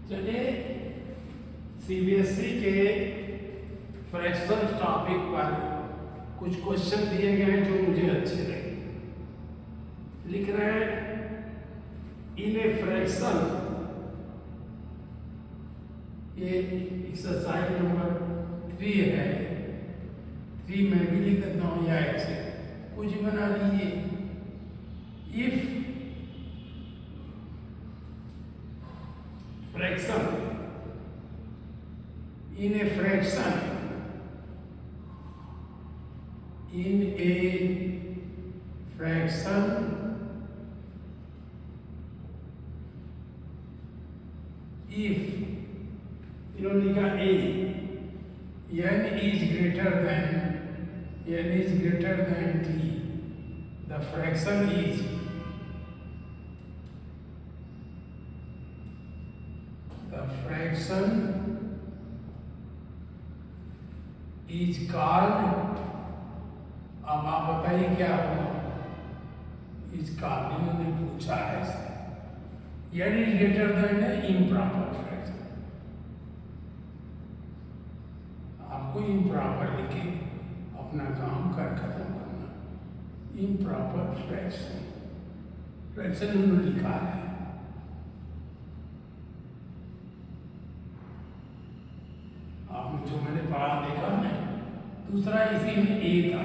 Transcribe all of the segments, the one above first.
चलिए सीबीएसई के fraction topic पर कुछ क्वेश्चन दिए गए हैं जो मुझे अच्छे लगे। लिख रहे हैं इन ए फ्रैक्शन, ये एक्सरसाइज नंबर 3 है। 3 मैं भी लिख देता हूँ या ऐसे कुछ बना लीजिए। If fraction in a fraction if इन्होंने लिखा a n is greater than t, the fraction is called, अब आप बताइए क्या होगा। इज कॉल्ड, इन्होंने पूछा है इससे यानी ग्रेटर देन है इम्प्रॉपर फ्रैक्शन। आपको इम्प्रॉपर लिखे अपना काम कर खत्म करना। इम्प्रॉपर फ्रैक्शन उन्होंने लिखा है। आपने जो मैंने पढ़ा देखा है। दूसरा इसी में ए था,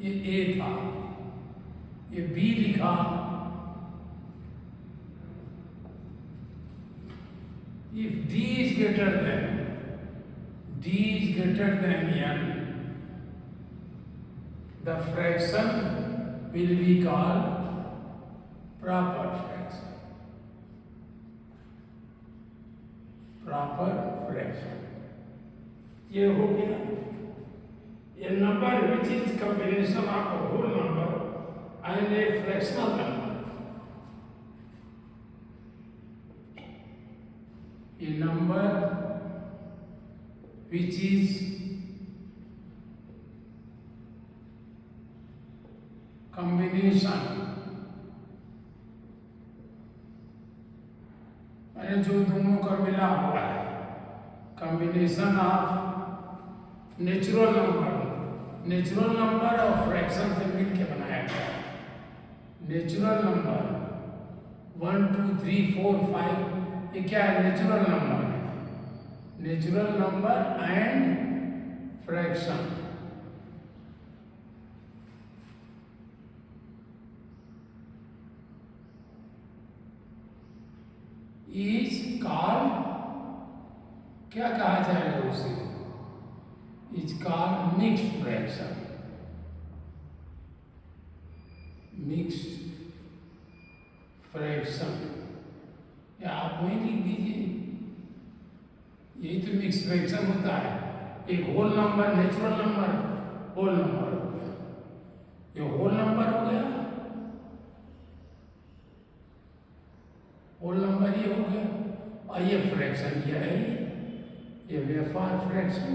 ये ए था, ये बी लिखा, if d is greater than n, the fraction will be called proper fraction. ये हो गया। ये number which is combination of a whole number and a fractional number. ये नंबर विच इज कॉम्बिनेशन, मैंने जो दोनों का मिला हुआ है, कॉम्बिनेशन ऑफ नेचुरल नंबर और फ्रैक्शन से मिलके बनाया गया। नेचुरल नंबर 1 2 3 4 5, ये क्या है? Natural number and fraction. Is called, क्या कहा जाएगा उसे? Is called mixed fraction. या आप वही लिख दीजिए, यही तो मिक्स फ्रैक्शन होता है। एक whole number, natural number, whole number हो गया, ये होल नंबर हो गया, होल नंबर ये हो गया, और ये फ्रैक्शन ये है, ये वेफर फ्रैक्शन।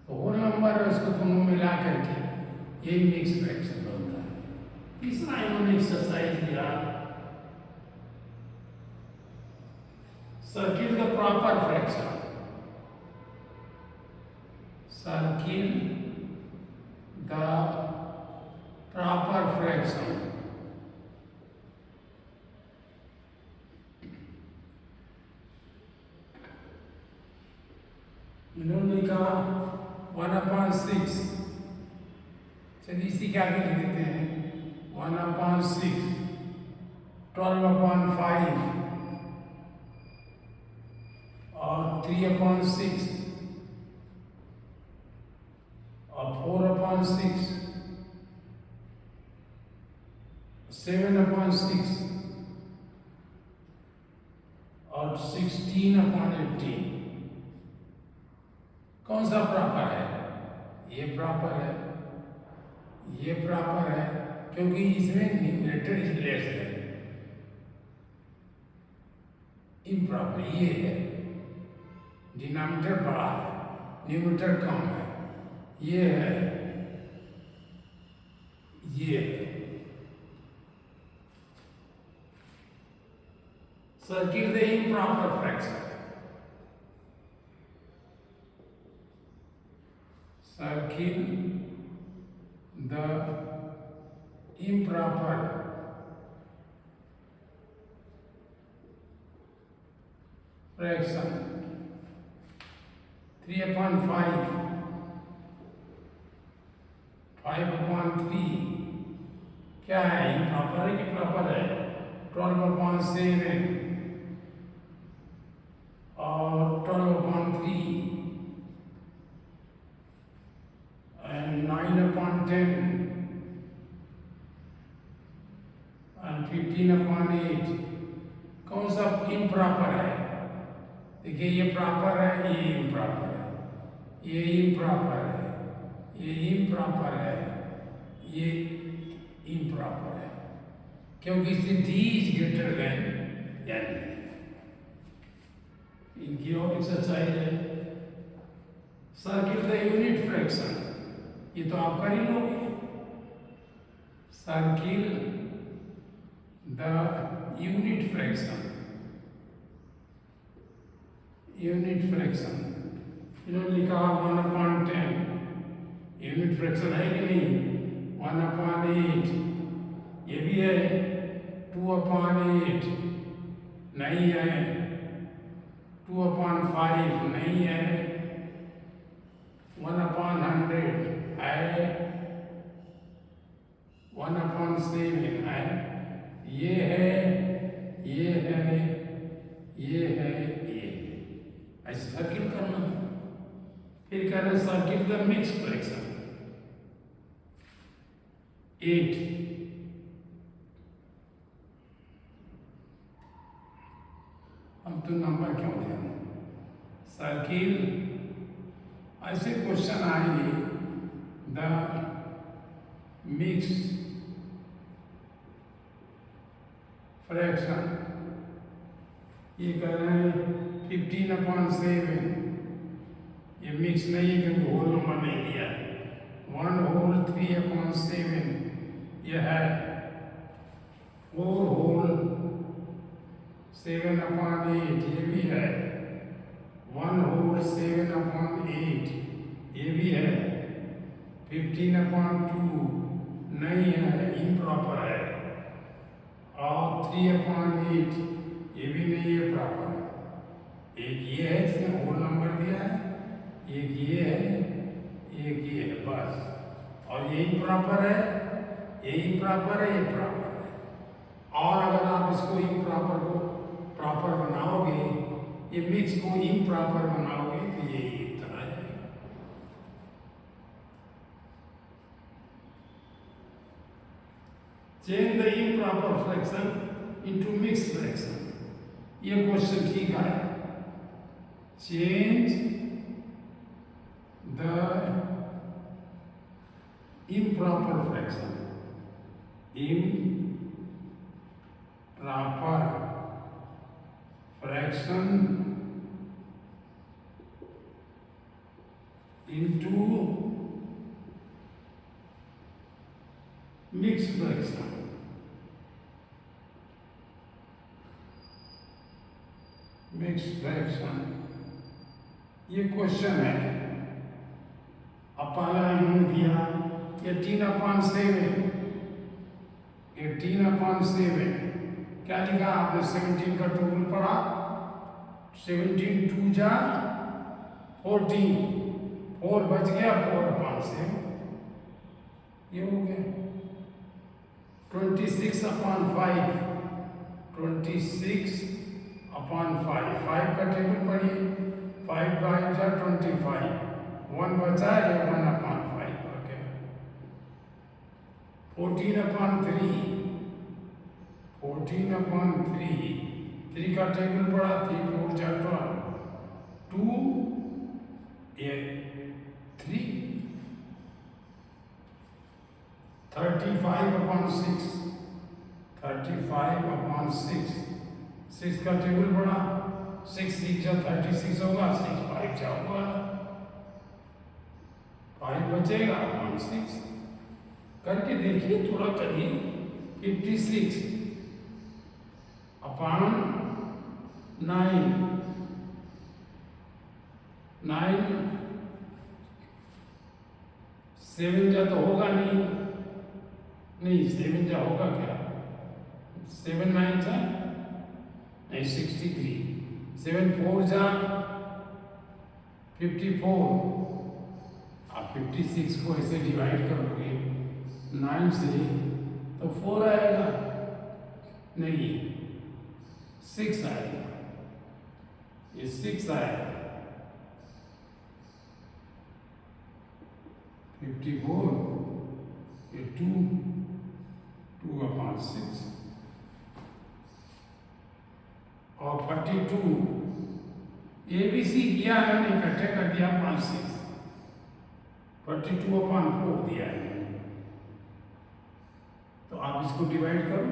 तो होल नंबर है, उसको दोनों मिला करके यही मिक्स फ्रैक्शन बनता है। तीसरा इन्होंने एक्सरसाइज दिया, circle the proper fraction. Circle the proper fraction. इन्होंने लिखा 1/6। चलिए इसी के आगे लिख देते हैं 1/6, 12/5 और 3/6 और 4/6, 7/6 और 16/18। कौन सा प्रॉपर है? ये प्रॉपर है, ये प्रॉपर है, क्योंकि इसमें numerator is less than. Improper ये है, डिनोमिनेटर बड़ा है, न्यूमरेटर कम है। ये है, ये Circle the improper fraction. Circle the improper fraction. 3/5, 5/3 क्या है? इम्प्रॉपर है कि प्रॉपर है? 12/7 और 12/3 and 9/10 and 15/8 कौन सा इम्प्रॉपर है? देखिए ये प्रॉपर है, ये इम्प्रॉपर है, ये इम्प्रॉपर है, ये इम्प्रॉपर है, ये इम्प्रॉपर है, क्योंकि इससे d is greater than n। इनकी और एक्सरसाइज है। सर्किल द यूनिट फ्रैक्शन, ये तो आप कर ही लोगे। Circle the unit fraction, unit fraction इन्होंने लिखा 1/10, यूनिट फ्रैक्शन है कि नहीं? 1/8 ये भी है, 2/8 नहीं है, 2/5 नहीं है, 1/100 है, 1/7 है, ये है, ये है, ये है, ये ऐसे सर्किल करना। फिर कहना सर्किल द मिक्स फ्रैक्शन 8। हम तो नंबर क्यों दे रहे? सर्किल ऐसे क्वेश्चन आएंगे, द मिक्स फ्रैक्शन, ये कह रहे हैं 15/7, ये मिक्स नहीं है क्योंकि होल नंबर नहीं दिया है। 1/3/7 ये है, 4/7/8 ये भी है, 1/7/8 ये भी है, 15/2 नहीं है, इम्प्रॉपर है, और 3/8 ये भी नहीं है, प्रॉपर है। एक ये है जिसने होल नंबर दिया है, एक ये है, एक ये है, बस। और ये इम्प्रॉपर है, ये इम्प्रॉपर है, ये प्रॉपर है। और अगर आप इसको इम्प्रॉपर को प्रॉपर बनाओगे, ये मिक्स को इम्प्रॉपर बनाओगे, तो ये इतना है। Change the improper fraction into mix fraction, ये क्वेश्चन ठीक है। Change the improper fraction, improper fraction into mixed fraction, mixed fraction ये क्वेश्चन है। अब पहला इन्होंने दिया 18/7, 18/7 क्या लिखा आपने? 17 का टोटल पढ़ा, 17 2 जा 14, 4 बच गया, 4/7 ये हो गया। 26/5, 26/5, 5 का टेबल पढ़िए, 5 5 जा 25, 1 बचा है, 1/5 ओके। 14/3, 14/3, 3 का टेबल पड़ा, 3 4 जा 12, 2 3, 35/6, 35/6, 6 का टेबल पड़ा, 6 6 जा 36 होगा, 6 5 जा होगा, 5 बचेगा 6 करके देखिए, थोड़ा करिए। 56/5 9 7 जा तो होगा नहीं 7 जा होगा क्या? 7 9 जा नहीं 63। 7 4 जा 54। आप 56 को ऐसे डिवाइड करोगे 9 से तो 4 आएगा, नहीं 6 आएगा, ये 6 आएगा। 54 ये 2 अपॉन 6 और 42 ABC किया है मैंने, इकट्ठे कर दिया 5 6 42 अपॉन 4 दिया है मैंने। तो आप इसको डिवाइड करो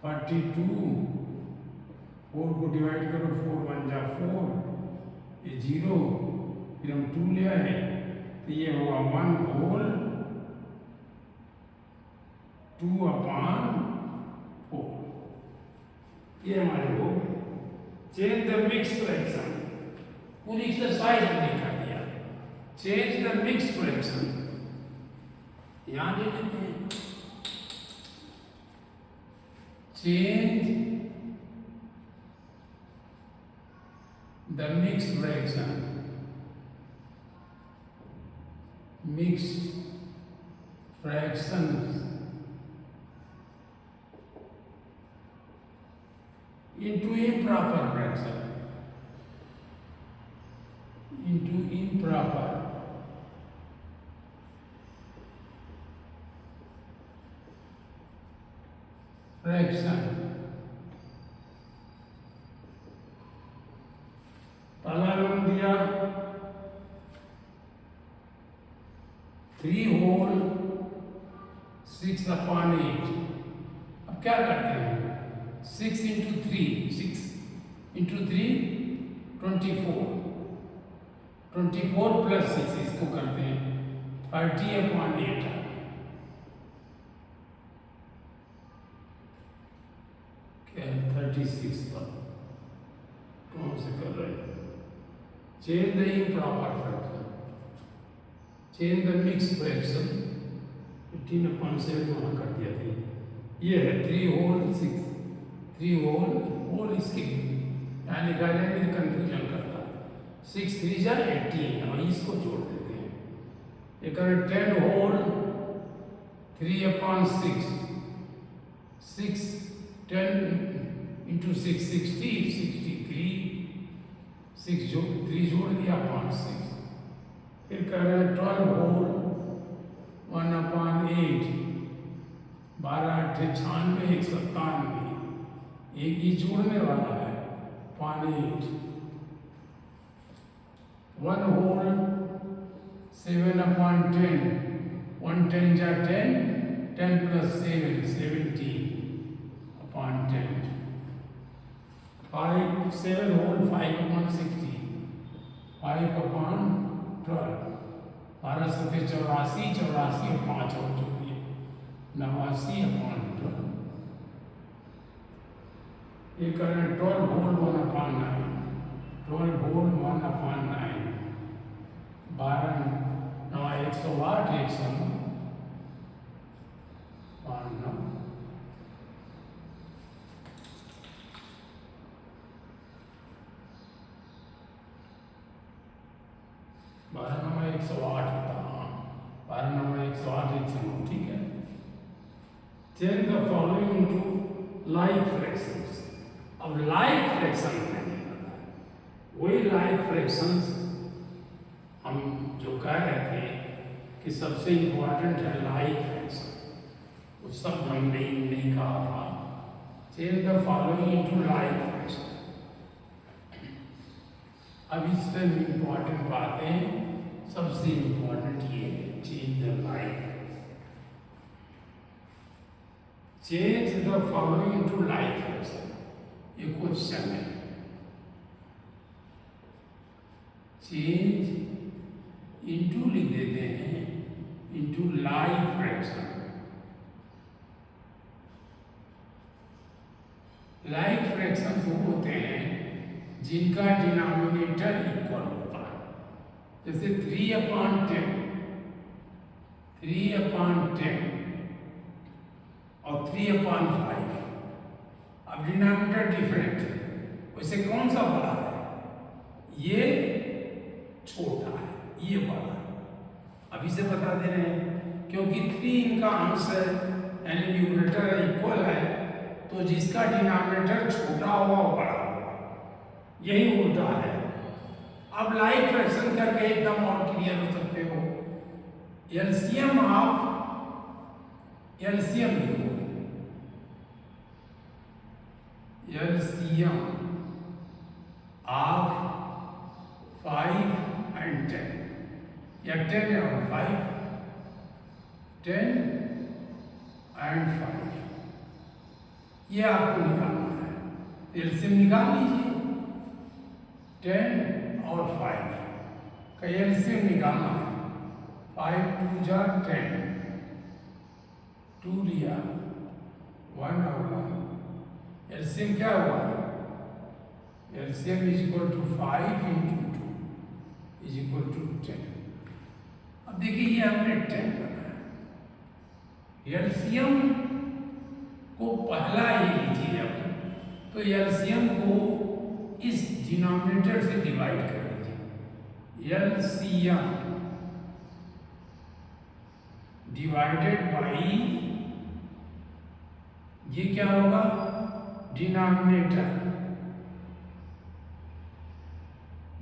42 4 को डिवाइड करो 4 1 जा 4 ये 0 फिर हम 2 ले आए तो ये हुआ 1 होल 2 अपॉन 4। ये हमारे हो गए। चेंज द मिक्स फ्रैक्शन, पूरी एक्सरसाइज हमने कर दिया। चेंज द मिक्स फ्रैक्शन यहां ले लेते हैं। Change the mix fraction, mixed fractions into improper fraction, into improper fraction। पहला नाम दिया 3 होल 6 अपॉन 8। अब क्या करते हैं 6 इंटू 3 6 इंटू 3 24 24 प्लस 6 इसको करते हैं 30 अपॉन 8। क्या 36 पर कौन से कर रहे हैं? Change the improper fraction, change the mix fraction 15 upon 7 वहाँ कर दिया था। ये है 3 होल 6 3 होल इसके यहाँ लिखा जाए तो कन्फ्यूजन करता। 6 3 जा 18 और इसको जोड़ देते हैं। एक 10 होल 3 अपॉन 6 6 10 इंटू 6 60 63 6 जो 3 जोड़ दिया अपॉन 6। फिर कर रहे हैं 12 होल 1 अपॉन 8 12 8 96 197 एक ही जोड़ने वाला है अपॉन 8। 1 होल 7 अपॉन 10 1 10 जा 10 10 plus 7 17 upon 10। 5 7 whole 5 upon 60 5 upon 12 12 सत्ते 84 84 और 5 और जोड़िए 89 अपॉन 12। ये करें 12 whole 1 upon 9 12 whole 1 upon 9 12 9 108 109 upon 9। बारह 9 108 होता, हाँ 12 9 108 109 ठीक है। Change the following into like fractions. अब लाइक फ्रैक्शन वही लाइक फ्रैक्शंस हम जो कह रहे थे कि सबसे इम्पोर्टेंट है लाइक फ्रैक्शन, वो शब्द हम नहीं कहा था। Change the following into like fraction. अब इसमें इम्पोर्टेंट बातें, सबसे इम्पोर्टेंट ये है change the like, change the following into like fraction. ये क्वेश्चन है, चेंज इनटू लिख देते हैं into like fraction. Like fractions वो होते हैं जिनका डिनोमिनेटर इक्वल होता है। जैसे 3/10 और 3/5। अब डिनोमिनेटर डिफरेंट है, वैसे कौन सा बड़ा है? ये छोटा है, ये बड़ा है। अभी से बता दे रहे हैं, क्योंकि 3 इनका आंसर यानी न्यूमरेटर इक्वल है, तो जिसका डिनोमिनेटर छोटा हुआ वो बड़ा होगा। यही उल्टा है। अब लाइक फ्रैक्शन करके एकदम और क्लियर हो सकते हो। एलसीएम लिखोगे, एलसीएम ऑफ 5 and 10 या 10 और 5, 10 and 5, ये आपको निकालना है। एलसीएम निकाल लीजिए। 10 और 5 का एलसीएम निकालना है। 5 2 जा 10, 2 लिया 1 और 1, एलसीएम क्या हुआ? LCM is equal to 5 into 2 is equal to 10। अब देखिए ये हमने 10 बनाया। एलसीएम को पहला ही लीजिए अब, तो एलसीएम को इस डिनोमिनेटर से डिवाइड कर लीजिए। एलसीएम डिवाइडेड बाई, ये क्या होगा? डिनोमिनेटर।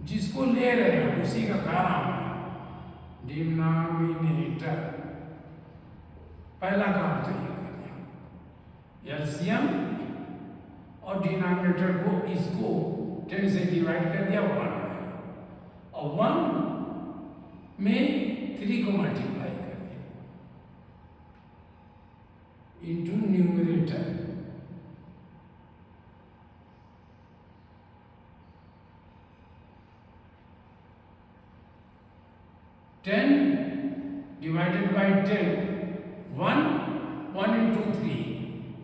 जिसको ले रहे हैं उसी का काम है डिनोमिनेटर। पहला काम तो ये कर दिया, एलसीएम और डिनोमिनेटर को इसको 10 से डिवाइड कर दिया, 1 है, और 1 में 3 को मल्टीप्लाई कर दिया into numerator. Ten divided by 10, 1 into 3,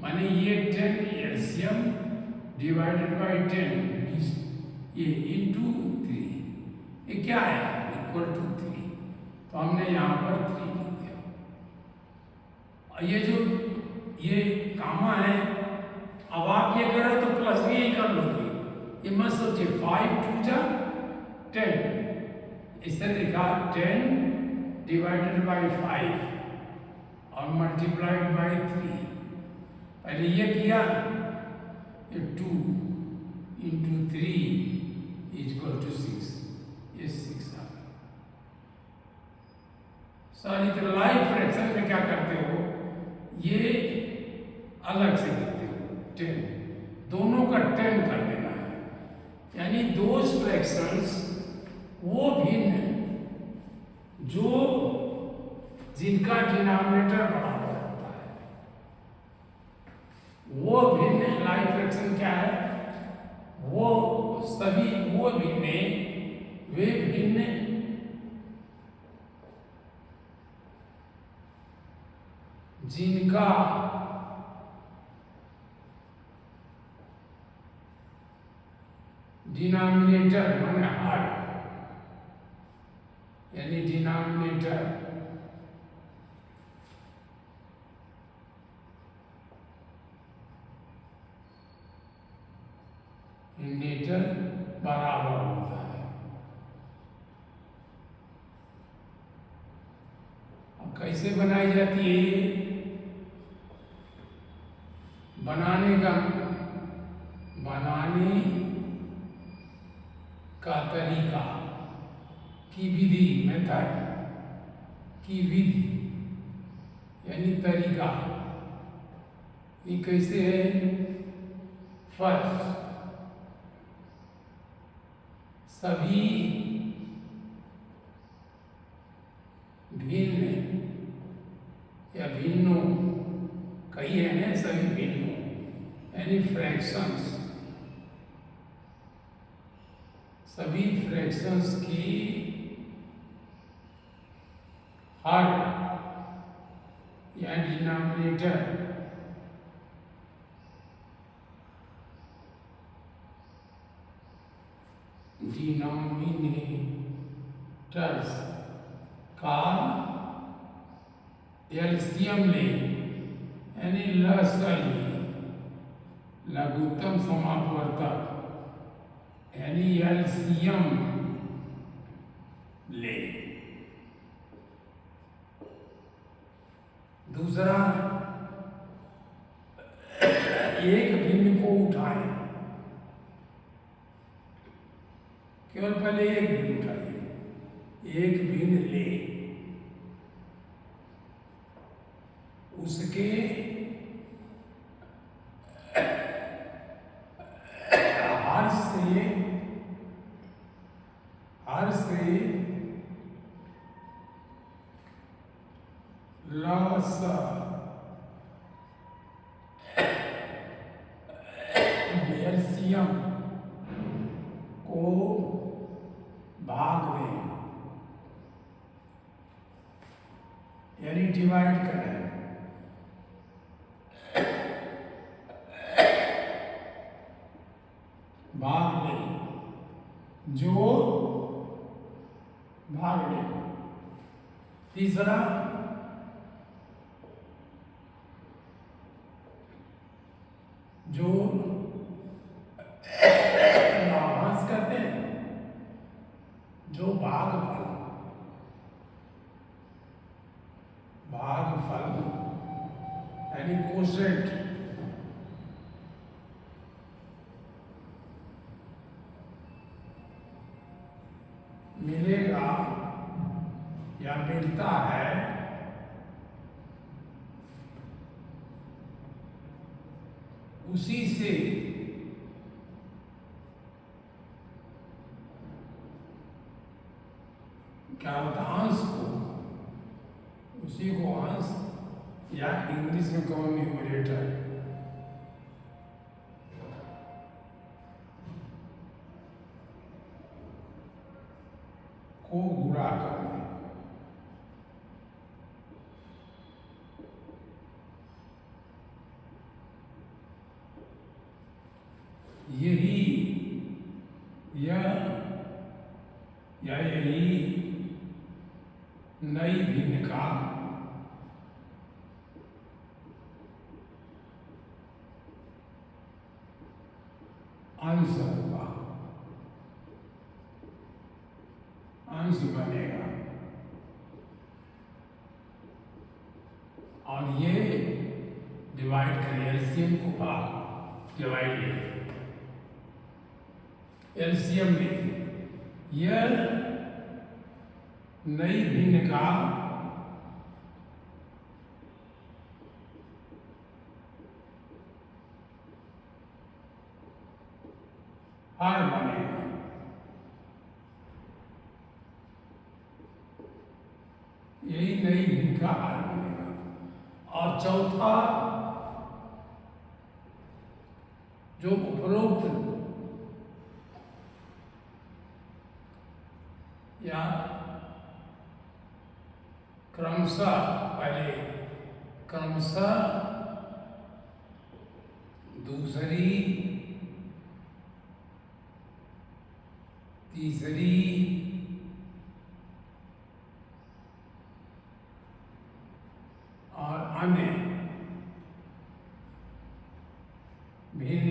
माने ये 10 एलसीएम डिवाइडेड बाई 10, ये इंटू 3, ये क्या है? Equal to 3। तो हमने यहाँ पर 3 लिख दिया। और ये जो ये कामा है, अब आप ये करो तो प्लस भी यही कर लोगे। ये मत सोचिए। 5 2 जा 10, इससे लिखा 10 डिवाइडेड बाई 5 और मल्टीप्लाइड बाई 3। पहले ये किया, ये 2 into 3 इज इक्वल टू 6, ये 6 आ गया। सॉरी, तो लाइक फ्रैक्शन में क्या करते हो? ये अलग से लिखते हो 10, दोनों का 10 कर देना है। यानी दोज फ्रैक्शंस वो भिन्न है जो जिनका डिनोमिनेटर बड़ा होता है, वो भिन्न लाइक फ्रैक्शन क्या है? वो सभी वो भिन्न, वे भिन्न जिनका डिनोमिनेटर माने हर, यानी डिनोमिनेटर न्यूमरेटर बराबर होता है। अब कैसे बनाई जाती है ये? बनाने का तरीका की विधि, मेथड की विधि यानी तरीका, ये कैसे है? फर्स्ट, सभी भिन्न या भिन्नों, कई है ना, सभी भिन्नों यानी फ्रैक्शंस, सभी फ्रैक्शंस की हर या डिनोमिनेटर डिनोमिनेटर्स का एलसीएम ले, यानी लसली लघुत्तम समापवर्तक यानी एलसीएम ले। दूसरा, एक भिन्न को उठाएं, केवल पहले एक भिन्न उठाइए, एक भिन्न ले, उसके हर से लस एलसीएम को भाग दें, यानी डिवाइड करें। भाग दें, जो भाग दें। तीसरा, जो लाभांश कहते हैं, जो भागफल यानी कोशेंट मिलेगा या मिलता है, उसी से क्या होता, अंश को, उसी को अंश या इंग्लिश में कहो न्यूमरेटर को गुणा करना। यही नई भिन्न का अंश होगा, अंश बनेगा। और ये डिवाइड करें, एलसीएम को भाग डिवाइड ले, एलसीएम ले, यह नई भिन्न का हर बनेगा। यही नई भिन्न का हर बनेगा। और चौथा, जो उपरोक्त या क्रमशः दूसरी, तीसरी और अन्य भिन्न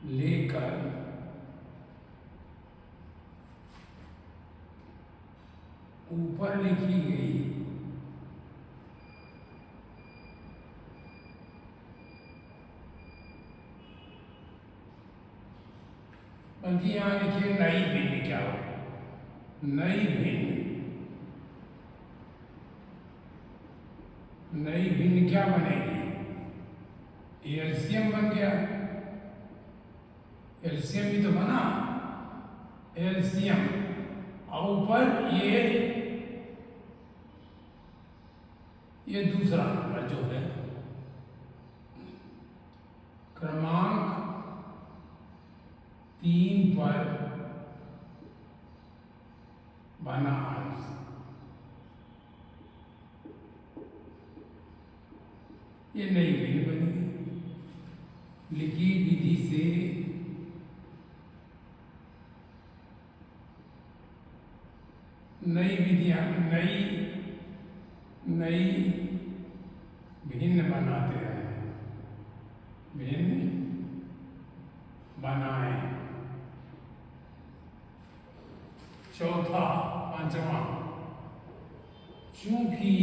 लेकर ऊपर लिखी गई बल्कि यहां लिखिए नई भिन्न। क्या हो, नई भिन्न क्या बनेगी, एलसीएम बन गया, एलसीएम ही तो बना, एलसीएम। और ऊपर ये दूसरा नंबर जो है क्रमांक 3 पर बना अंश, ये नई भिन्न बनेगी। लिखी विधि से नई विधियां नई भिन्न बनाते रहे, भिन्न बनाए। चौथा, पांचवा, चूंकि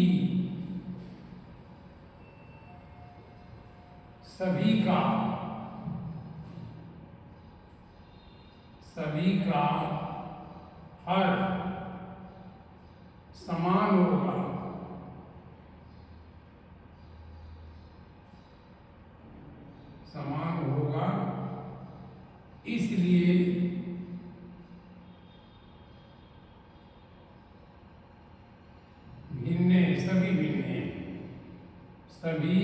सभी का हर समान होगा, इसलिए सभी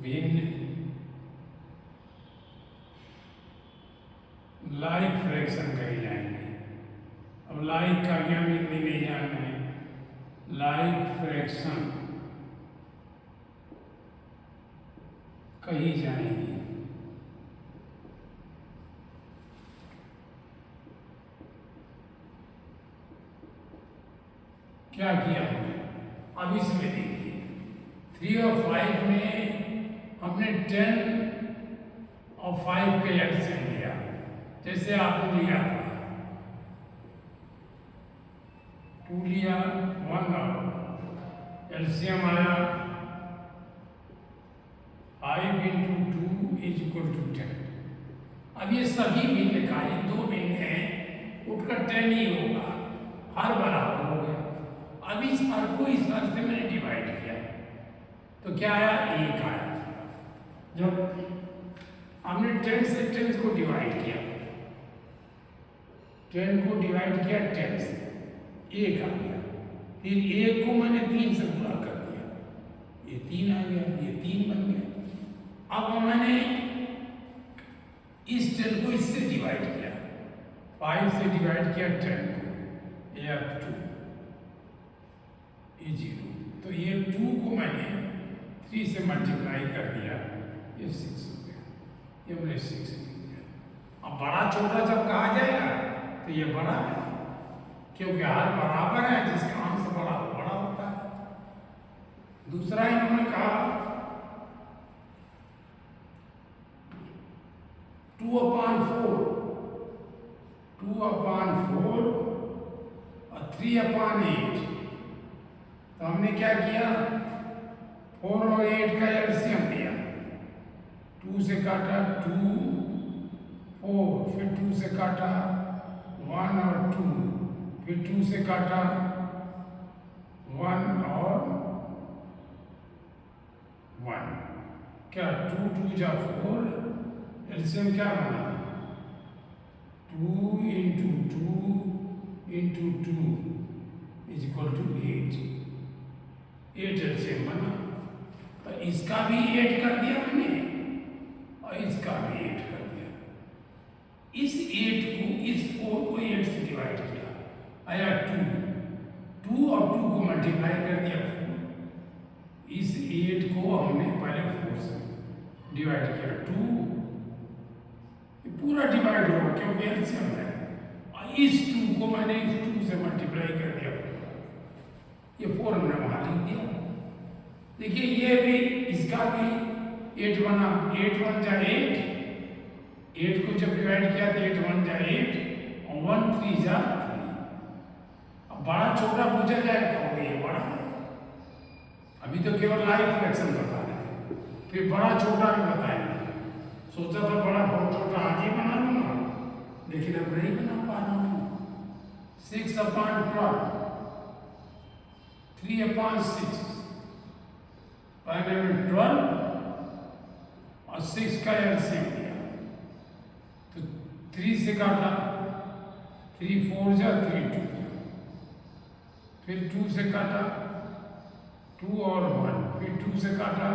भिन्न लाइक फ्रैक्शन कहे जाएंगे। अब लाइक का क्या मीनिंग नहीं जानना है। लाइक फ्रैक्शन कही जाएंगी। क्या किया हमने? अब इसमें देखिए 3 और 5 में हमने 10 और 5 के एलसीएम लिया, जैसे आपने लिया था 2 लिया 1 और एलसीएम आया 5 × 2 = 10। अब ये सभी भिन्न का ये 2 भिन्न है, उठकर 10 ही होगा, हर बराबर हो गया। अब इस हर को इस हर से मैंने डिवाइड किया तो क्या आया? 1 आया। जब हमने 10 से 10 को डिवाइड किया, 10 को डिवाइड किया 10 से, 1 आ गया। फिर 1 को मैंने 3 से गुणा कर दिया, ये 3 आ गया, ये 3 बन गया। अब मैंने इस 10 को इससे डिवाइड किया, 5 से डिवाइड किया 10 को, ये 2, ये 0। तो ये 2 को मैंने 3 से मल्टीप्लाई कर दिया, ये 6 हो गया, ये मैंने 6 लिख दिया। अब बड़ा छोटा जब कहा जाएगा तो ये बड़ा है, क्योंकि हर बराबर है, जिसका अंश बड़ा वो बड़ा होता है। दूसरा इन्होंने कहा 2/4 और 3/8। तो हमने क्या किया? 4 और 8 का एलसीएम लिया, 2 से काटा 2, 4, फिर 2 से काटा 1 और 2, फिर 2 से काटा 1 और 1। क्या 2 2 जा 4, एलसीएम क्या बना? 2 × 2 × 2 = 8। 8 एलसीएम बना। तो इसका भी 8 कर दिया मैंने और इसका भी 8 कर दिया। इस 8 को, इस 4 को 8 से डिवाइड किया, आया 2 और 2 को मल्टीप्लाई कर दिया 4। इस 8 को हमने पहले 4 से डिवाइड किया, 2 पूरा डिवाइड होगा क्योंकि एलसीएम है। और इस 2 को मैंने इस 2 से मल्टीप्लाई कर दिया, ये 4 हमने वहां लिख दिया। देखिए ये भी, इसका भी 8 बना, 8 1 जा 8, 8 को जब डिवाइड किया तो 8 1 जा 8 और 1 3 जा 3। अब बड़ा छोटा पूछा जाए तो ये बड़ा है, अभी तो केवल लाइक फ्रैक्शन बता रहे हैं, फिर बड़ा छोटा भी बताएंगे। सोचा था बड़ा बहुत छोटा आज ही बना लूंगा, लेकिन अब नहीं बना पा रहा हूँ। 6/12, 3/6, पहले में 12 और 6 का एलसीएम लिया तो 3 से काटा, 3 4 जा 3 2 जा, फिर 2 से काटा 2 और 1, फिर 2 से काटा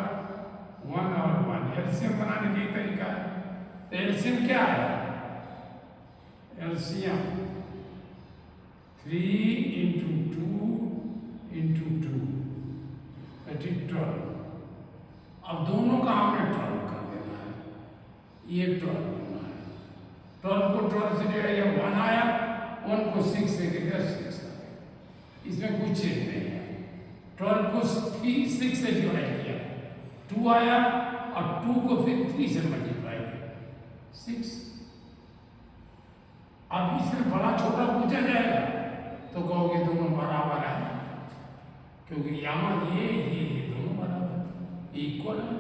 1 और 1। एलसीएम बनाने का तरीका है। तो एलसीएम क्या है? एलसीएम 3 × 2 × 2 12। अब दोनों का हमने 12 कर देना, ये 12 होना है। 12 को 12 से डिवाइड किया 1 आया, 1 को 6 से डिवाइड किया 6 आ गया। इसमें कुछ चेंज नहीं है। 12 को 6 से डिवाइड किया 2 आया, और 2 को फिर 3 से मल्टीप्लाई किया 6। अब इसमें बड़ा छोटा पूछा जाएगा तो कहोगे दोनों बराबर है, क्योंकि यहाँ ये दोनों बराबर इक्वल है।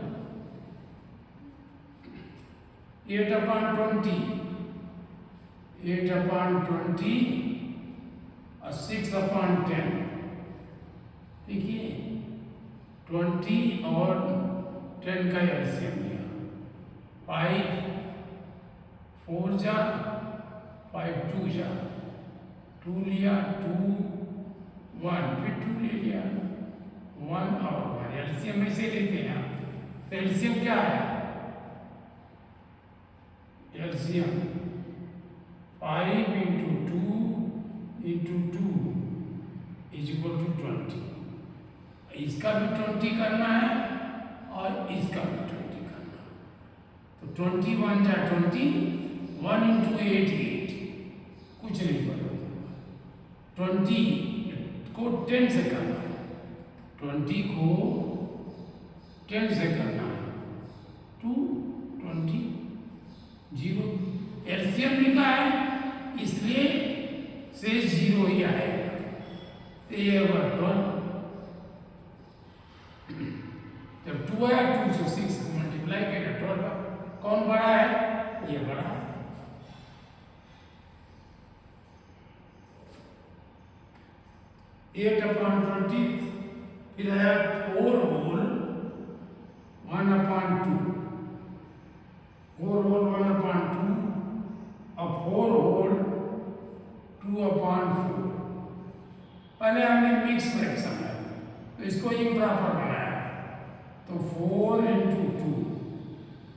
8/20 और 6/10। देखिए 20 और 10 का एलसीएम लिया, 5 4 जा 5 2 जा 2 लिया, 2 1 फिर 2 ले लिया, 1 और 1 एलसीएम ऐसे लेते हैं। तो एलसीएम क्या है? LCM 5 into 2 into 2 is equal to 20। इसका भी 20 करना है और इसका भी 20 करना है। तो 21 जा 20, 1 into 8 8, कुछ नहीं पता। 20 को 10 से करना है, 20 को 10 से करना है, 2 20 0। एलसीएम लिखा है इसलिए से 0 ही आएगा। तो ये होगा 12। जब 2 आया 2 से 6 मल्टीप्लाई करेगा 12। कौन बड़ा है? ये बड़ा है। एट अपॉन 20, फिर आया 4 होल 1/2, 4 होल 1/2 और 4 होल 2/4। पहले हमने मिक्स फ्रैक्शन है तो इसको इम्प्रॉपर बनाया, तो 4 into 2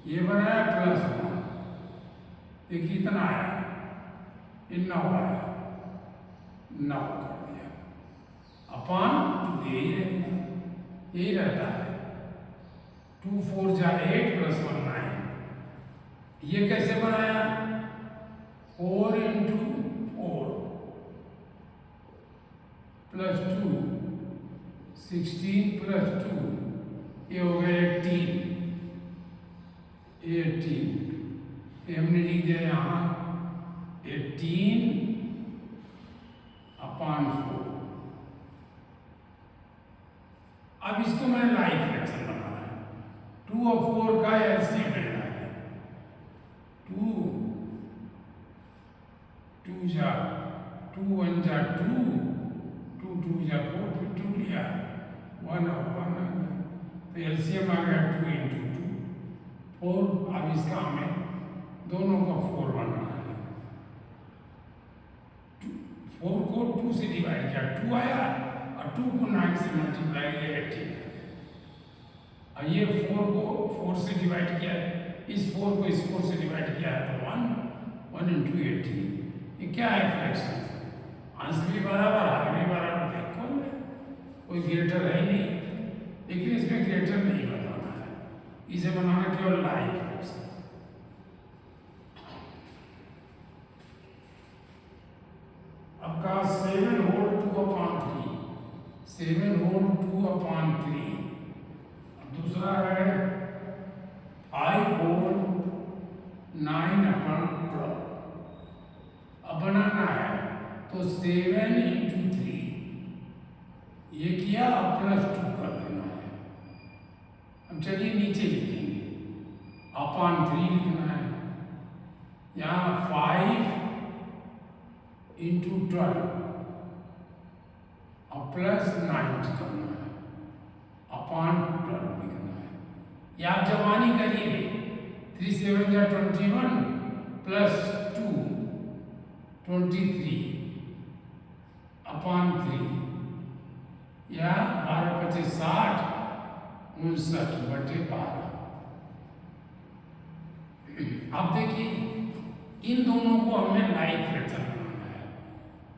ये बनाया +1। ये कितना आया? 9 आया, 9 कर दिया अपॉन 2। यही रहता है। 2 4 जा 8 + 1 9। ये कैसे बनाया? 4 into 4 + 2 16 + 2 ये हो गया 18। ये हमने लिख दिया यहाँ 18/4। अब इसको मैंने लाइक फ्रैक्शन बनाना है। 2 और 4 का एलसीएम लेना है। 2 2 जा 2 1 जा 2 2 2 जा 4 फिर 2 लिया 1 और 1 आ गया। तो एलसीएम आ गया 2 into 2 4। अब इसका हमें दोनों का 4 बनाना है। 4 को 2 से डिवाइड किया 2 आया, और 2 को 9 से मल्टीप्लाई किया 18। और ये 4 को 4 से डिवाइड किया, इस 4 को इस 4 से डिवाइड किया है तो 1 into 18। ये क्या है फ्रैक्शन? अंश भी बराबर आगे भी बराबर, देखो कोई ग्रेटर है नहीं, लेकिन इसमें ग्रेटर नहीं बनाना है, इसे बनाना केवल लाइक फ्रैक्शन। आपका 7 होल 2/3, 7 होल 2/3। दूसरा है 5 होल 9/12। अब बनाना है तो 7 into 3 ये किया, +2 कर देना है। अब चलिए नीचे लिखेंगे, /3 लिखना है। यहाँ 5 into 12 और +9 करना है, /12 लिखना है। या आप जमानी करिए, 3 7 जा 21 +2 23/3, या 12 × 5 = 60 59/12। अब देखिए इन दोनों को हमें लाइक फ्रैक्शन बनाना है,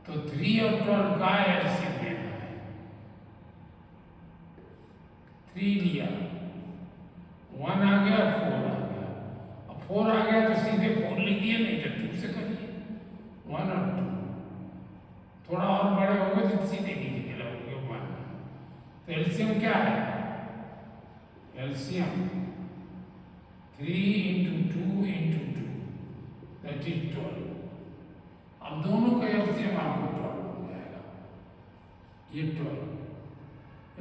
तो 3 और 12 का एलसीएम लेना है। 3 लिया 1 आ गया 4 आ गया, अब 4 आ गया तो सीधे 4 लिखिए, नहीं तो 2 से करिए, 1 और 2। थोड़ा और बड़े हो गए तो सीधे लीजिए लगोगे 1। तो एलसीएम क्या है? LCM 3 × 2 × 2 that is 12। अब दोनों का एलसीएम आपको 12 हो जाएगा। ये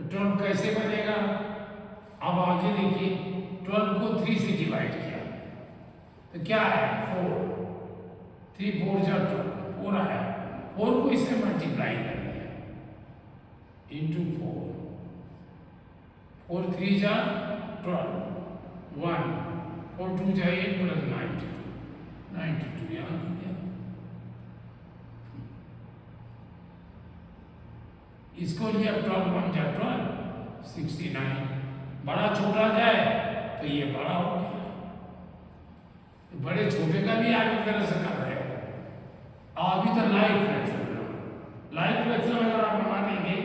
12 कैसे बनेगा? अब आगे देखिए, 12 को 3 से डिवाइड किया तो क्या है? 4। 3 4 जा 4 आया। 4 को इससे मल्टीप्लाई कर दिया इंटू 4। 4 3 जा 12, 1 4 2 जा 8 प्लस 92 यहाँ लिख दिया। इसको लिया 12 1 जा 12, 69। बड़ा छोटा जाए तो ये बड़ा हो गया। बड़े छोटे का भी आप एक तरह से कर रहे हो। अभी तो लाइक फ्रैक्शन अगर आप बना लेंगे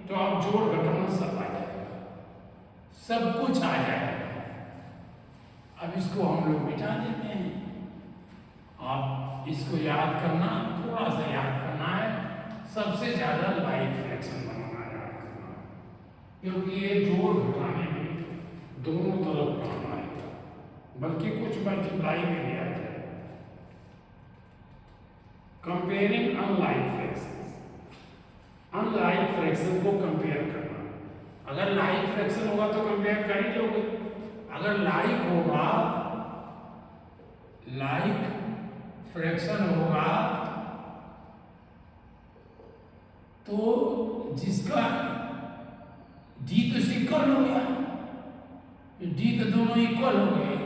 तो आप जोड़ घटाना सब आ जाएगा, सब कुछ आ जाएगा। अब इसको हम लोग मिटा देते हैं। आप इसको याद करना, थोड़ा सा याद करना है। सबसे ज्यादा लाइक फ्रैक्शन बनाना याद करना, क्योंकि ये जोड़ घटाने में दोनों तरफ काम आएगा, बल्कि कुछ मल्टीप्लाई में भी आ जाए। Comparing unlike fraction, unlike fraction को कंपेयर करना। अगर लाइक फ्रैक्शन होगा तो कंपेयर कर ही लोगे। अगर लाइक होगा, लाइक फ्रैक्शन होगा तो जिसका डी तो इक्वल हो गया, डी तो दोनों इक्वल हो गए।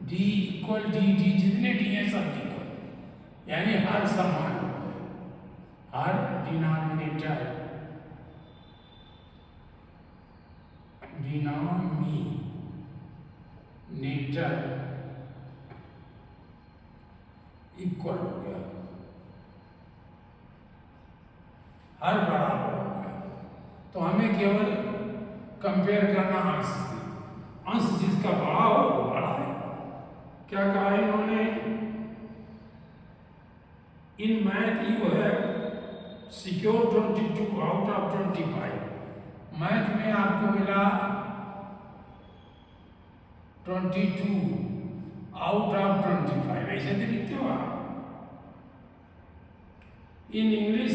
डी इक्वल डी, डी जितने डी हैं सब इक्वल, यानी हर समान हो गए, हर डिनोमिनेटर इक्वल हो गया, हर बराबर हो गया। तो हमें केवल कंपेयर करना अंश से, अंश जिसका बड़ा हो वो बड़ा है। क्या कहा इन्होंने? In math you have secure 22 out of 25। Math में आपको मिला 22 आउट ऑफ 25, ऐसे तो लिखते हो आप। In English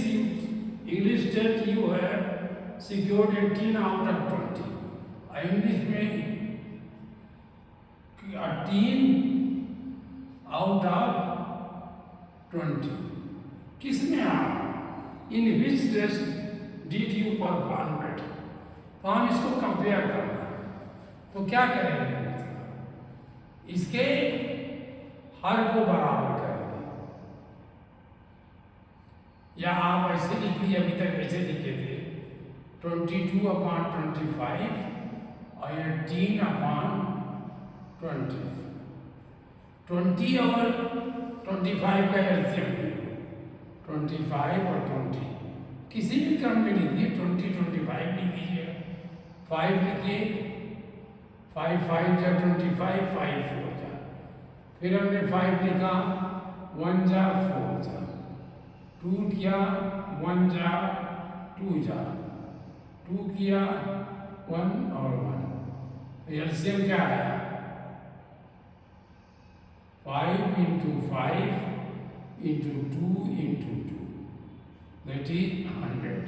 test you have secured 18 out of 20। English में 18 आउट ऑफ 20 किसमें आप? In which test did you perform better? तो हम इसको कंपेयर करना है, तो क्या करेंगे? इसके हर को बराबर करेंगे, या आप ऐसे लिख लिए, अभी तक ऐसे लिखे थे 22/25 और 18/20। 20 और 25 का एलसीएम ले लो, 25 और 20 किसी भी क्रम में लिखिए। 20 25 लिख दीजिए, 5 लिखिए, 5 5 जा 25, 5 4 जा, फिर हमने 5 लिखा, 1 जा 4 जा, 2 किया, 1 जा 2 जा, 2 किया, 1 और 1। एलसीएम क्या है? 5 × 5 × 2 × 2 दैट इज 100।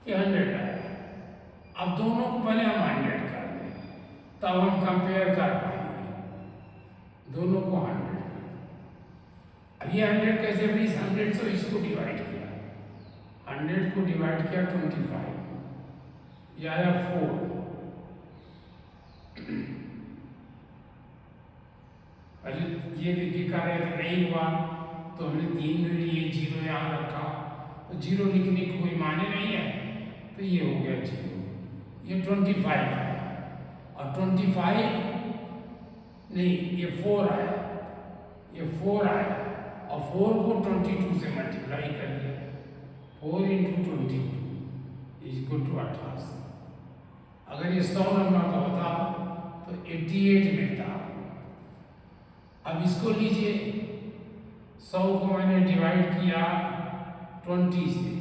ये 100 है। अब दोनों को पहले हम 100 कर दें, तब हम कंपेयर कर पाएंगे दोनों को 100 कर। अब ये 100 कैसे? 100 से इसको डिवाइड किया, 100 को डिवाइड किया 25, ये आया 4। पहले ये देखिए कर रहे थे, नहीं हुआ तो हमने 3 में लिए, 0 यहाँ रखा, तो 0 लिखने की कोई माने नहीं है, तो ये हो गया 0। ये 25 है, और 25 नहीं, ये 4 आया, ये 4 आया, और 4 को 22 से मल्टीप्लाई कर दिया, 4 × 22 = 88। अगर ये 100 नंबर का होता तो 88 मिलता। अब इसको लीजिए, 100 को मैंने डिवाइड किया 20 से,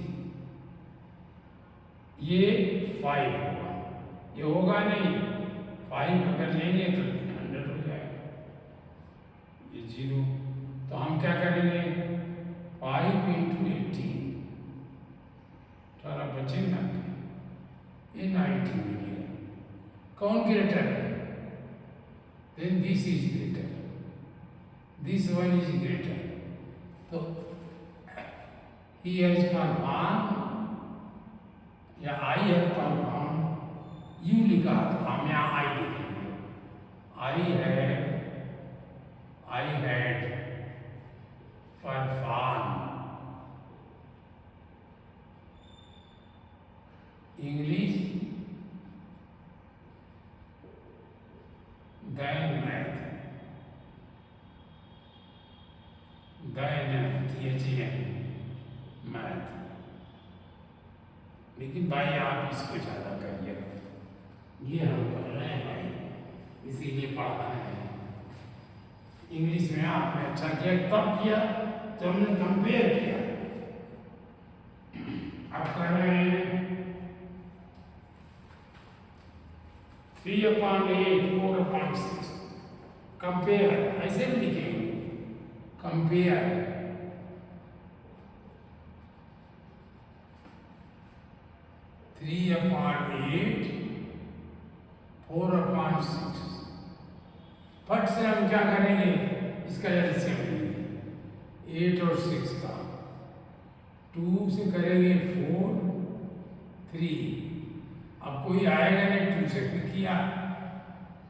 ये 5 होगा, ये होगा नहीं, 5 अगर लेंगे तो 100 हो जाएगा, ये 0। तो हम क्या करेंगे, 5 इंटू 18, 18 बचे 90, ये 90 मिलेगा। कौन ग्रेटर है? Then this is greater, this one is greater. तो he has performed या I have performed, यू लिखा तो हम यहाँ I लिखेंगे, I had performed English than math, math. लेकिन भाई आप इसको ज़्यादा करिए, ये हम कर रहे हैं भाई, इसीलिए पढ़ा है। इंग्लिश में आपने अच्छा किया, तब किया तो हमने कंपेयर किया। आप कर रहे हैं 3/8 4/6, कंपेयर ऐसे भी लिखेंगे, कंपेयर 3/8 4/6। फट से हम क्या करेंगे, इसका एलसीएम लेंगे, 8 और 6 का, 2 से करेंगे 4 3। अब कोई आएगा नहीं, 2 से फिर किया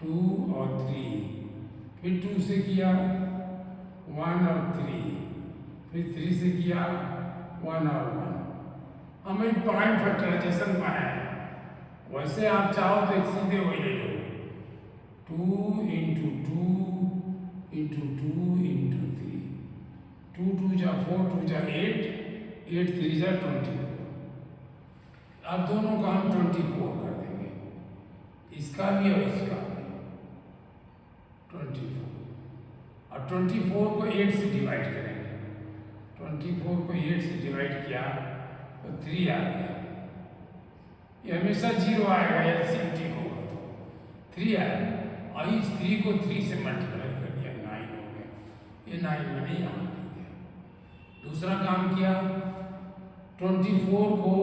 2 और 3, फिर 2 से किया 1 और 3, फिर 3 से किया 1 और 1। हमें पॉइंट फैक्टराइजेशन पाया है, वैसे आप चाहो तो एक सीधे वही ले लो, 2 इंटू 2 इंटू 2 इंटू 3, 2 2 जा 4 2 जा 8, 8 3 जा 24। अब दोनों का हम 24 कर देंगे, इसका भी और इसका भी 24, और 24 को 8 से डिवाइड करेंगे, 24 को 8 से डिवाइड किया तो 3 आ गया। ये हमेशा 0 आएगा, एलसीएम ठीक होगा तो 3 आएगा, और इस 3 को 3 से मल्टीप्लाई कर दिया, 9 हो गया। ये 9 मैंने यहाँ लिख दिया। दूसरा काम किया, 24 को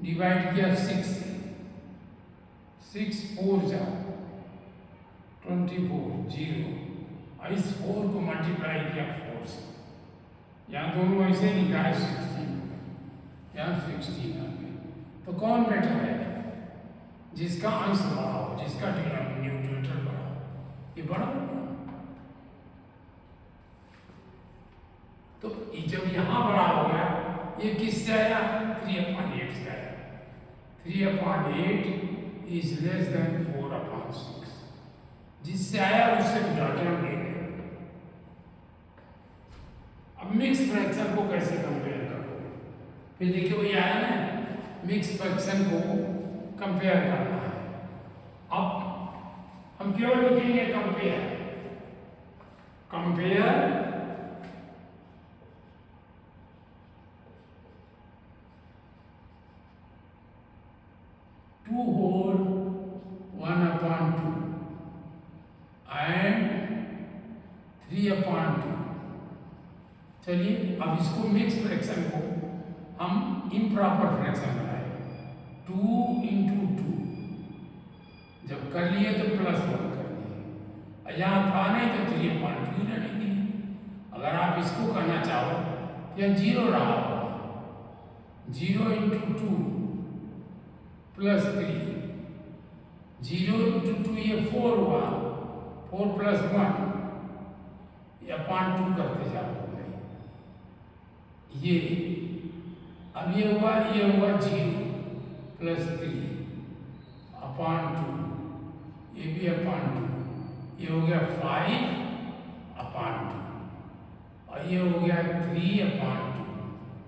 डिवाइड किया 6 से, 6 4 जा 24 0, और इस 4 को मल्टीप्लाई किया 4 से, यहाँ दोनों ऐसे लिखा है 16, यहाँ 16 आ गया। तो कौन बेटर है? जिसका अंश बड़ा हो, जिसका न्यूमरेटर बड़ा हो, ये बड़ा होगा। तो जब यहाँ बड़ा हो गया, ये किससे आया? 3/8 से आया। 3/8 इज लेस देन 4/6, जिससे आया उससे घटाकर हम ले गए। अब मिक्स फ्रैक्शन को कैसे कंपेयर करोगे? फिर देखिए वही आया ना, मिक्स फ्रैक्शन को कंपेयर करना है। अब हम केवल लिखेंगे कंपेयर, कंपेयर 2 whole 1/2 and 3/2। चलिए अब इसको मिक्स फ्रैक्शन को हम इम्प्रॉपर फ्रैक्शन बनाए, 2 इंटू 2, जब कर लिए तो +1 कर दिए, यहाँ था नहीं तो 3/2 रहने दिए। अगर आप इसको करना चाहो तो यहाँ 0 रहा होगा, 0 इंटू 2 +3, 0 इंटू 2 ये 4 हुआ, 4 + 1 या 2 करते जाओगे। ये अब ये हुआ 0 +3/2, ये भी 2, ये हो गया 5/2, और ये हो गया 3/2।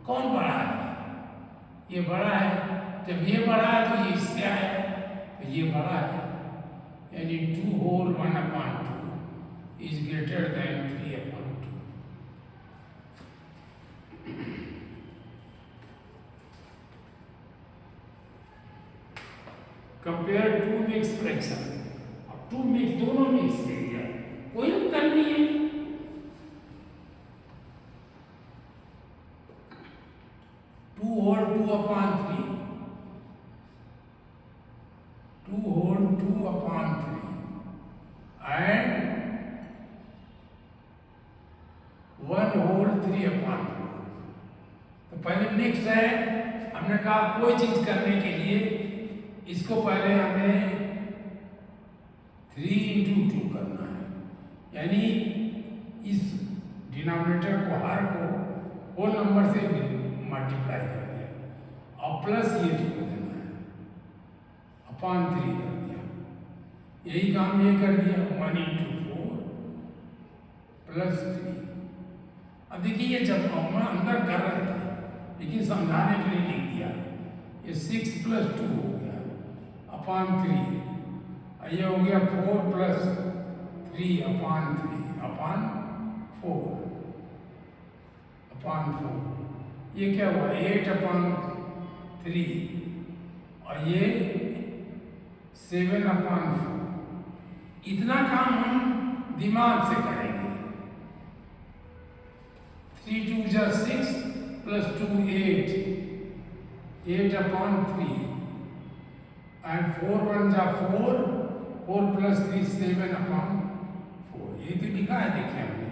कौन बड़ा है? ये बड़ा है। जब ये बड़ा है तो ये इससे आया, तो ये बड़ा है। यानी 2 whole 1/2 is greater than 3/2। Compare two mix fraction. अब टू मिक्स दोनों मिक्स ले लिया, कोई अंतर नहीं है। 2 होल 2/3, 2 होल 2/3 and 1 होल 3/2। तो पहले मिक्स है, हमने कहा कोई चीज करने के लिए इसको पहले हमें 3 × 2 करना है, यानी इस डिनोमिनेटर को हर को होल नंबर से मल्टीप्लाई कर दिया और प्लस ये जोड़ देना है, /3 कर दिया। यही काम ये कर दिया, 1 × 4 + 3। अब देखिए ये जब हम अंदर कर रहे थे लेकिन समझाने के लिए लिख दिया, ये 6 + 2 हो गया /3, ये हो गया 4 + 3/3/4। ये क्या हुआ 8/3 और ये 7/4। इतना काम हम दिमाग से करेंगे। 3 × 2 = 6 + 2 8, 8/3 and 4 × 1 = 4, 4 + 3 7/4। ये तो लिखा है, देखिए हमने।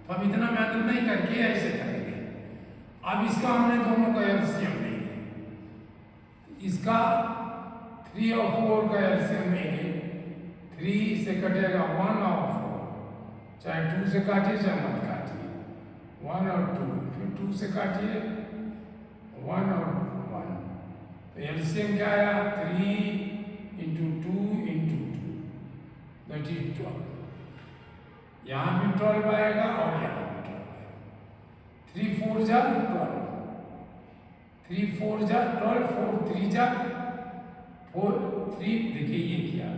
तो अब इतना मेहनत नहीं करके ऐसे करेंगे। अब इसका हमने दोनों का एलसीएम लेंगे, इसका 3 और 4 का एलसीएम लेंगे। 3 से कटेगा 1 और 4, चाहे 2 से काटिए चाहे मत काटिए, 1 और 2, फिर 2 से काटिए 1 और 1। तो एलसीएम क्या आया 3 × 2 × 2, दैट इज 12। यहाँ भी 12 आएगा और यहाँ भी 12 आएगा। 3 × 4 = 12, 3 × 4 = 12, 4 × 3 = 4, 3। देखिए ये किया,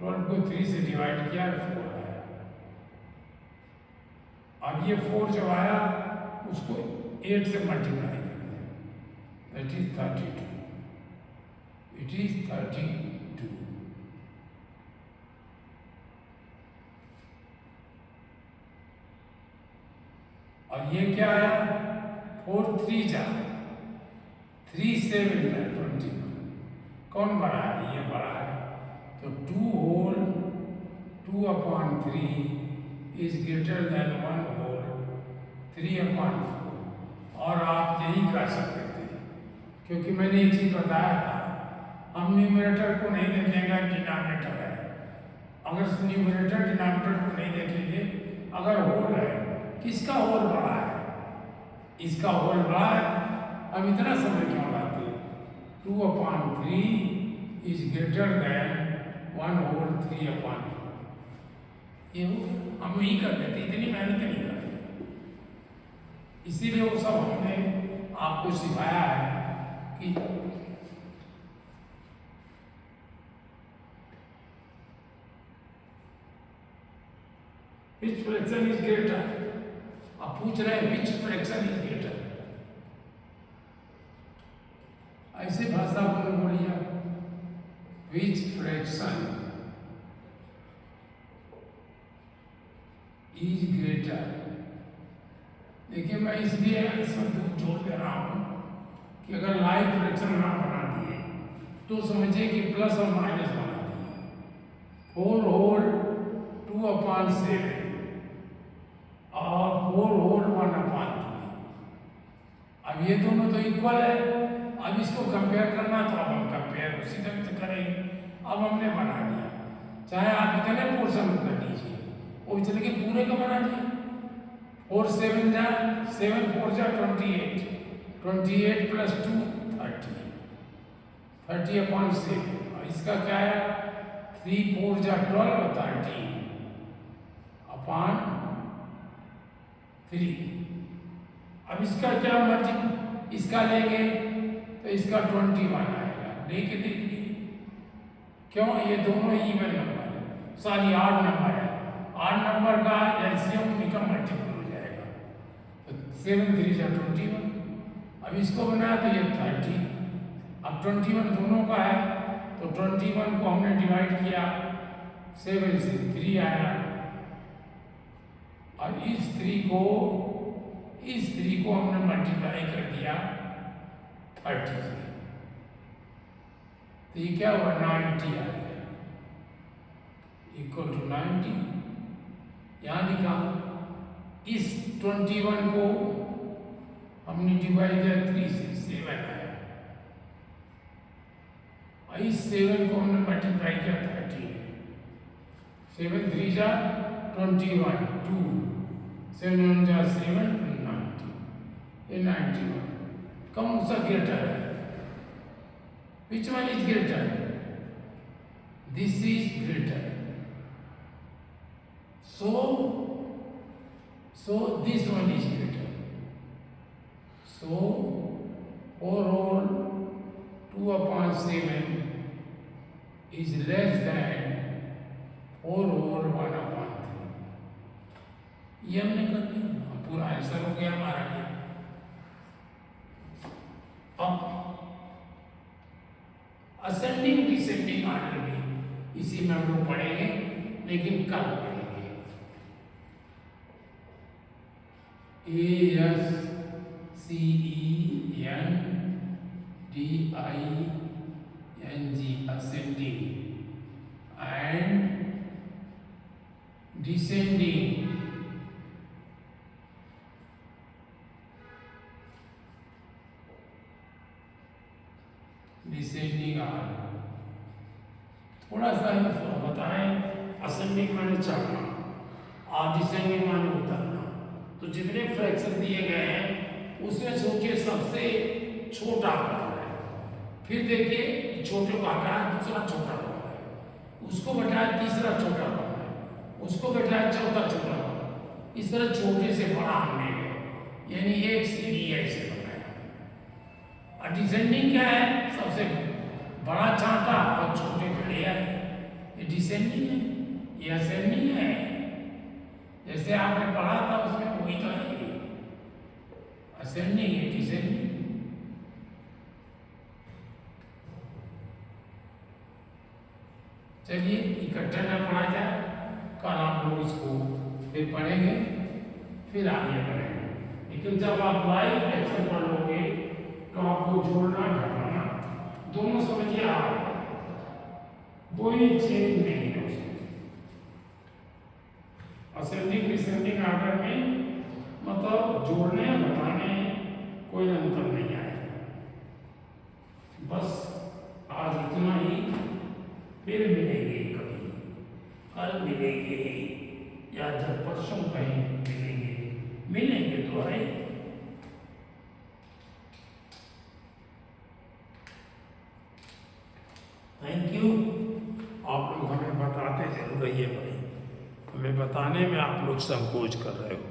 12 को 3 से डिवाइड किया, 4 आया। अब ये 4 जो आया उसको 8 से मल्टीप्लाई कर दिया, दैट इज 32। It is 32। और ये क्या आया 4 × 3 = 3 7 = 21। कौन बड़ा है, ये बड़ा है। तो 2 whole 2/3 is greater than 1 whole 3/4। और आप यही कर सकते थे, क्योंकि मैंने एक चीज बताया था, हम न्यूमरेटर को नहीं देखेंगे, डिनोमिनेटर है। अगर न्यूमरेटर डिनोमिनेटर को नहीं देखेंगे, अगर होल है, किसका होल बड़ा है, इसका होल बड़ा है। अब इतना समय क्यों लाते, 2/3 इज ग्रेटर देन 1 होल 3/4। ये हम यही कर लेते, इतनी मेहनत नहीं करते। इसीलिए वो सब हमने आपको सिखाया है कि which fraction is greater। आप पूछ रहे हैं which fraction is greater, ऐसे भाषा में बोलिए, which fraction is greater। देखिए मैं इसलिए इसमें जोड़ दे रहा हूं कि अगर लाइव फ्रैक्शन ना बना दिए तो समझिए कि प्लस और माइनस बना दिए। 4 होल 2/7 और 4 होल 1/3। अब ये दोनों तो इक्वल है। अब इसको कंपेयर करना, तो अब हम कंपेयर उसी ढंग से करेंगे। अब हमने बना दिया, चाहे आप इतने पोर्शन कर दीजिए, वो चले के पूरे का बना दिए। 4 7 = 7, 4 = 28, 28 + 2 30, 30/7। और इसका क्या है 3 4 = 12, 13/3। अब इसका क्या मर्जी, इसका लेंगे तो इसका 21 आएगा। लेके देखिए क्यों, ये दोनों इवन नंबर सॉरी 8 नंबर है, 8 नंबर का एलसीएम का मल्टीपल हो जाएगा, तो 7 3 जा 21। अब इसको बनाया तो ये 30, अब 21 दोनों का है, तो 21 को हमने डिवाइड किया, 7 से 3 आया, और इस 3 को हमने मल्टीप्लाई कर दिया 30 से, तो ये क्या हुआ 90 आ गया, इक्वल टू 90। यहाँ लिखा इस 21 को हमने डिवाइड किया 3 से, 7 आया, और इस 7 को हमने मल्टीप्लाई किया 30 में, 7 3 जा 21, 2 7 1 जा 7, 90, ये 91। कौन सा ग्रेटर है? Which one is greater? This is greater. So this one is greater. So 4 whole 2/7 is less than 4 whole 1/3. ये हमने कर दिया, पूरा आंसर हो गया हमारा ये। अब असेंडिंग डिसेंडिंग ऑर्डर में इसी में हम लोग पढ़ेंगे, लेकिन कल पढ़ेंगे। ASCENDING ascending and descending order. थोड़ा सा बताएं, असेंडिंग माने चढ़ना और डिसेंडिंग माने उतरना। तो जितने फ्रैक्शन दिए गए हैं उसमें सोचिए सबसे छोटा कौन है, फिर देखिए छोटे को हटाया दूसरा छोटा कौन है, उसको बैठाया तीसरा छोटा कौन है, उसको बैठाया चौथा छोटा कौन है, इस तरह छोटे से बड़ा हमने गए, यानी एक सीढ़ी ऐसे बनाया। और डिसेंडिंग क्या है? सबसे बड़ा चांटा और छोटे बड़े है, ये डिसेंडिंग है, ये असेंडिंग है। जैसे आपने पढ़ा था उसमें वही तो है, असेंडिंग है डिसेंडिंग। चलिए इकट्ठा ना पढ़ा जाए, कल आप लोग इसको फिर पढ़ेंगे, फिर आगे बढ़ेंगे। लेकिन जब आप लाइव लेक्चर पढ़ लोगे तो आपको जोड़ना घटाना दोनों समझिए आ गए, कोई चेंज नहीं है उसमें। असेंडिंग डिसेंडिंग ऑर्डर में मतलब जोड़ने घटाने कोई अंतर नहीं आएगा। बस आज इतना ही, फिर मिलेंगे कभी, कल मिलेंगे या जब परसों कहीं मिलेंगे तो है। Thank you. आप लोग हमें बताते जरूर रहिए भाई, हमें बताने में आप लोग संकोच कर रहे हो।